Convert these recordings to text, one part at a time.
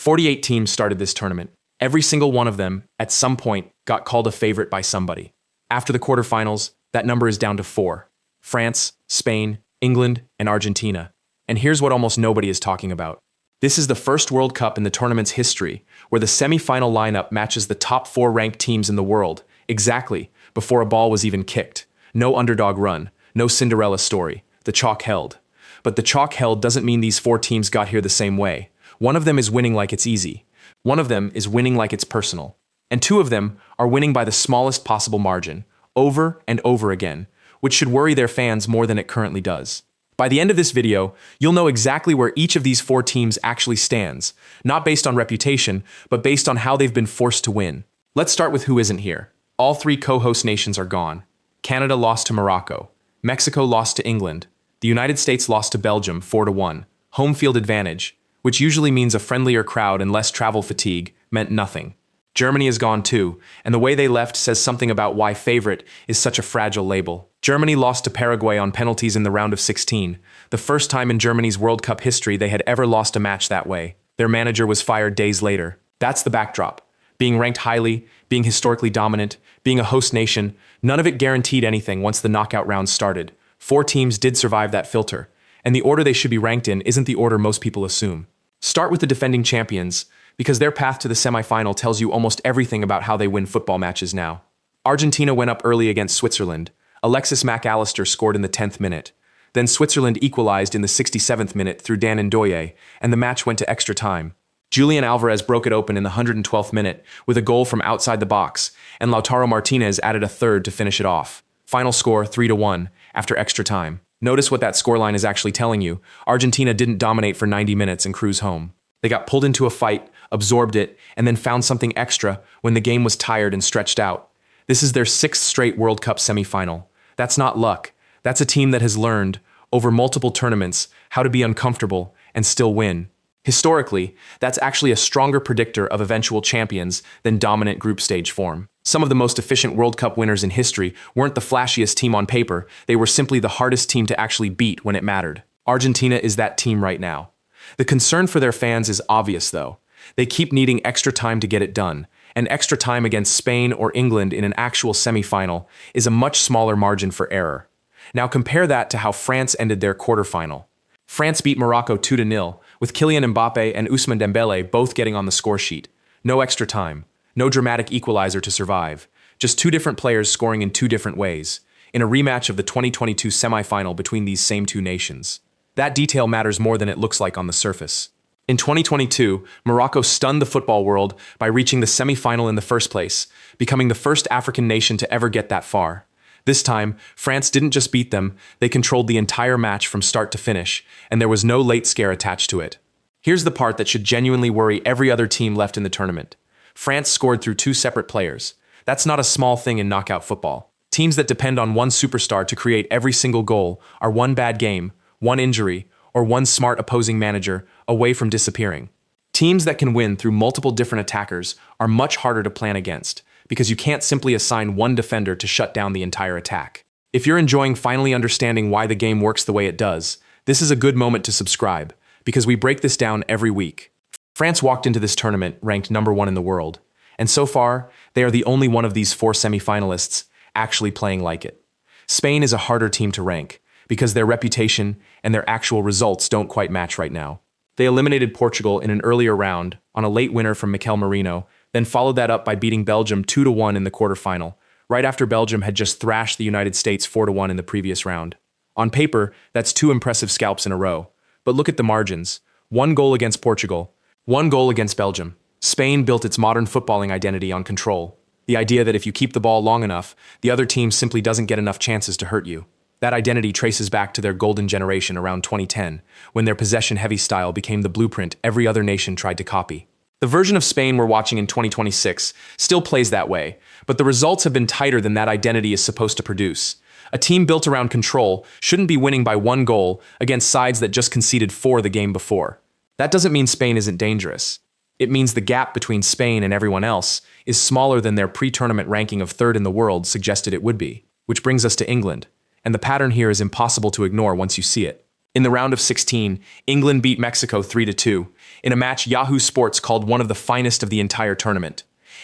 48 teams started this tournament. Every single one of them, at some point, got called a favorite by somebody. After the quarterfinals, that number is down to 4. France, Spain, England, and Argentina. And here's what almost nobody is talking about. This is the first World Cup in the tournament's history where the semi-final lineup matches the top 4 ranked teams in the world, exactly, before a ball was even kicked. No underdog run, no Cinderella story. The chalk held. But the chalk held doesn't mean these 4 teams got here the same way. One of them is winning like it's easy. One of them is winning like it's personal. And 2 of them are winning by the smallest possible margin, over and over again, which should worry their fans more than it currently does. By the end of this video, you'll know exactly where each of these 4 teams actually stands, not based on reputation, but based on how they've been forced to win. Let's start with who isn't here. All 3 co-host nations are gone. Canada lost to Morocco. Mexico lost to England. The United States lost to Belgium 4-1. Home field advantage, which usually means a friendlier crowd and less travel fatigue, meant nothing. Germany is gone too, and the way they left says something about why favorite is such a fragile label. Germany lost to Paraguay on penalties in the round of 16, the first time in Germany's World Cup history they had ever lost a match that way. Their manager was fired days later. That's the backdrop. Being ranked highly, being historically dominant, being a host nation, none of it guaranteed anything once the knockout rounds started. 4 teams did survive that filter, and the order they should be ranked in isn't the order most people assume. Start with the defending champions, because their path to the semifinal tells you almost everything about how they win football matches now. Argentina went up early against Switzerland. Alexis Mac Allister scored in the 10th minute. Then Switzerland equalized in the 67th minute through Dan Ndoye, and the match went to extra time. Julian Alvarez broke it open in the 112th minute with a goal from outside the box, and Lautaro Martinez added a third to finish it off. Final score 3-1 after extra time. Notice what that scoreline is actually telling you. Argentina didn't dominate for 90 minutes and cruise home. They got pulled into a fight, absorbed it, and then found something extra when the game was tired and stretched out. This is their 6th straight World Cup semifinal. That's not luck. That's a team that has learned, over multiple tournaments, how to be uncomfortable and still win. Historically, that's actually a stronger predictor of eventual champions than dominant group stage form. Some of the most efficient World Cup winners in history weren't the flashiest team on paper, they were simply the hardest team to actually beat when it mattered. Argentina is that team right now. The concern for their fans is obvious though. They keep needing extra time to get it done, and extra time against Spain or England in an actual semifinal is a much smaller margin for error. Now compare that to how France ended their quarterfinal. France beat Morocco 2-0, with Kylian Mbappe and Ousmane Dembele both getting on the score sheet. No extra time, no dramatic equalizer to survive, just 2 different players scoring in 2 different ways, in a rematch of the 2022 semifinal between these same 2 nations. That detail matters more than it looks like on the surface. In 2022, Morocco stunned the football world by reaching the semifinal in the first place, becoming the first African nation to ever get that far. This time, France didn't just beat them, they controlled the entire match from start to finish, and there was no late scare attached to it. Here's the part that should genuinely worry every other team left in the tournament. France scored through 2 separate players. That's not a small thing in knockout football. Teams that depend on one superstar to create every single goal are one bad game, one injury, or one smart opposing manager away from disappearing. Teams that can win through multiple different attackers are much harder to plan against, because you can't simply assign one defender to shut down the entire attack. If you're enjoying finally understanding why the game works the way it does, this is a good moment to subscribe, because we break this down every week. France walked into this tournament ranked number 1 in the world, and so far, they are the only one of these 4 semifinalists actually playing like it. Spain is a harder team to rank, because their reputation and their actual results don't quite match right now. They eliminated Portugal in an earlier round on a late winner from Mikel Merino, then followed that up by beating Belgium 2-1 in the quarterfinal, right after Belgium had just thrashed the United States 4-1 in the previous round. On paper, that's 2 impressive scalps in a row. But look at the margins. 1 goal against Portugal, 1 goal against Belgium. Spain built its modern footballing identity on control. The idea that if you keep the ball long enough, the other team simply doesn't get enough chances to hurt you. That identity traces back to their golden generation around 2010, when their possession-heavy style became the blueprint every other nation tried to copy. The version of Spain we're watching in 2026 still plays that way, but the results have been tighter than that identity is supposed to produce. A team built around control shouldn't be winning by 1 goal against sides that just conceded 4 the game before. That doesn't mean Spain isn't dangerous. It means the gap between Spain and everyone else is smaller than their pre-tournament ranking of 3rd in the world suggested it would be. Which brings us to England. And the pattern here is impossible to ignore once you see it. In the round of 16, England beat Mexico 3-2, in a match Yahoo Sports called one of the finest of the entire tournament.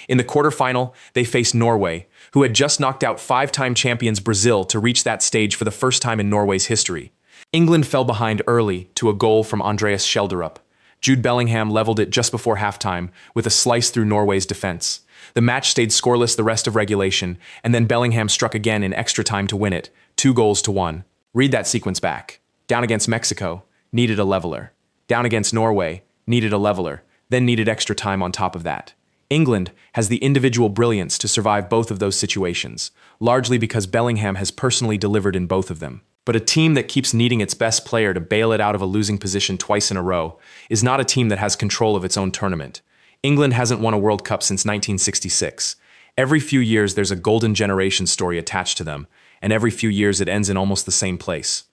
In the quarterfinal, they faced Norway, who had just knocked out five-time champions Brazil to reach that stage for the first time in Norway's history. England fell behind early to a goal from Andreas Schjelderup. Jude Bellingham leveled it just before halftime with a slice through Norway's defense. The match stayed scoreless the rest of regulation, and then Bellingham struck again in extra time to win it, 2-1. Read that sequence back. Down against Mexico, needed a leveler. Down against Norway, needed a leveler, then needed extra time on top of that. England has the individual brilliance to survive both of those situations, largely because Bellingham has personally delivered in both of them. But a team that keeps needing its best player to bail it out of a losing position twice in a row is not a team that has control of its own tournament. England hasn't won a World Cup since 1966. Every few years there's a golden generation story attached to them, and every few years it ends in almost the same place.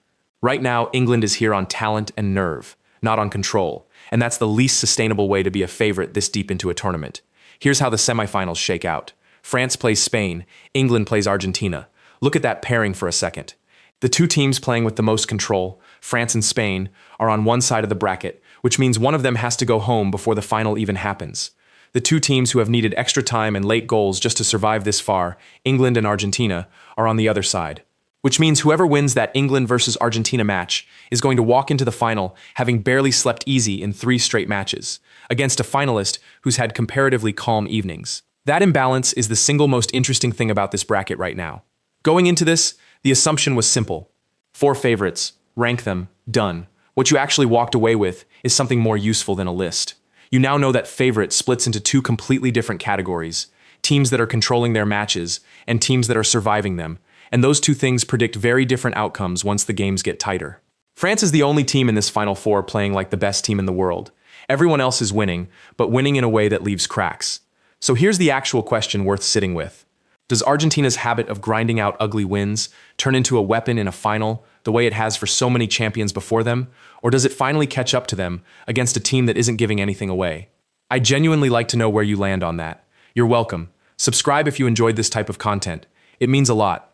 Right now, England is here on talent and nerve, not on control, and that's the least sustainable way to be a favorite this deep into a tournament. Here's how the semifinals shake out. France plays Spain, England plays Argentina. Look at that pairing for a second. The two teams playing with the most control, France and Spain, are on one side of the bracket, which means one of them has to go home before the final even happens. The two teams who have needed extra time and late goals just to survive this far, England and Argentina, are on the other side. Which means whoever wins that England versus Argentina match is going to walk into the final having barely slept easy in 3 straight matches, against a finalist who's had comparatively calm evenings. That imbalance is the single most interesting thing about this bracket right now. Going into this, the assumption was simple. 4 favorites, rank them, done. What you actually walked away with is something more useful than a list. You now know that favorite splits into 2 completely different categories, teams that are controlling their matches and teams that are surviving them, and those 2 things predict very different outcomes once the games get tighter. France is the only team in this Final Four playing like the best team in the world. Everyone else is winning, but winning in a way that leaves cracks. So here's the actual question worth sitting with. Does Argentina's habit of grinding out ugly wins turn into a weapon in a final the way it has for so many champions before them, or does it finally catch up to them against a team that isn't giving anything away? I'd genuinely like to know where you land on that. You're welcome. Subscribe if you enjoyed this type of content. It means a lot.